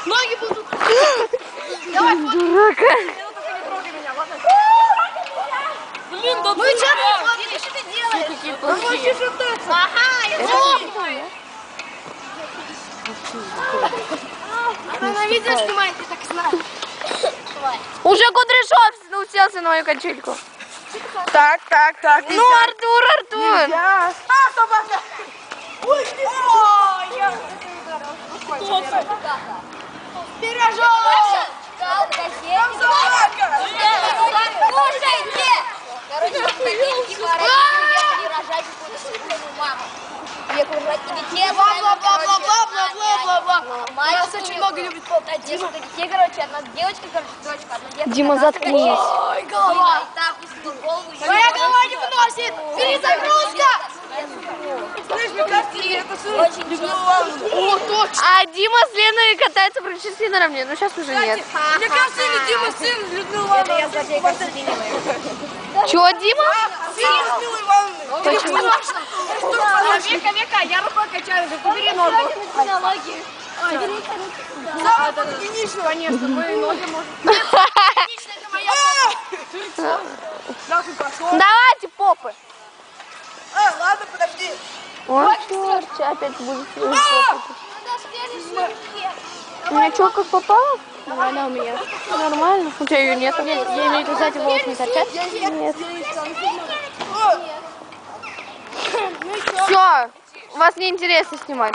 Ноги будут. Давай, дурака. Блин, да ты что ты делаешь? Какие плохие. Ага, я знаю. Она на видео снимает, я так знаю. Уже Кудряшов уселся на мою качельку. Так. Ну, Артур. Я. Собака! Ой, я... Пирожок! Там собака! Слушайте! Короче, вот такие типа родители рожать какую-то супругу маму. Детей, Бла-бла-бла-бла-бла-бла-бла-бла. У нас очень мальчики, много любит несколько детей, короче, одна девочка, короче, дочка, одна девочка. Дима, одна заткнись. Ой, голова. И так устала голову. Моя голова не выносит! Перезагрузка! Слышь, мне кажется, это Очень честно. О, точно! А Дима с Леной катается практически наравне. Но сейчас уже нет. Мне кажется, или Дима сын Людмилы Ивановны. Я за тебя как Чего, Дима? Сын Людмилы Ивановны. Века, я рукой качаю уже, убери ногу. Самого гигиеничного. Конечно, мои ноги можно. Отлично, это моя. Нахуй пошел. Давайте, попы. Ладно, подожди. Ой, черт, опять будет. У меня что, как попало? Она у меня. Нормально. У тебя ее нет. Я имею в виду, сзади волос не торчат? Нет. Все. Вас не интересно снимать.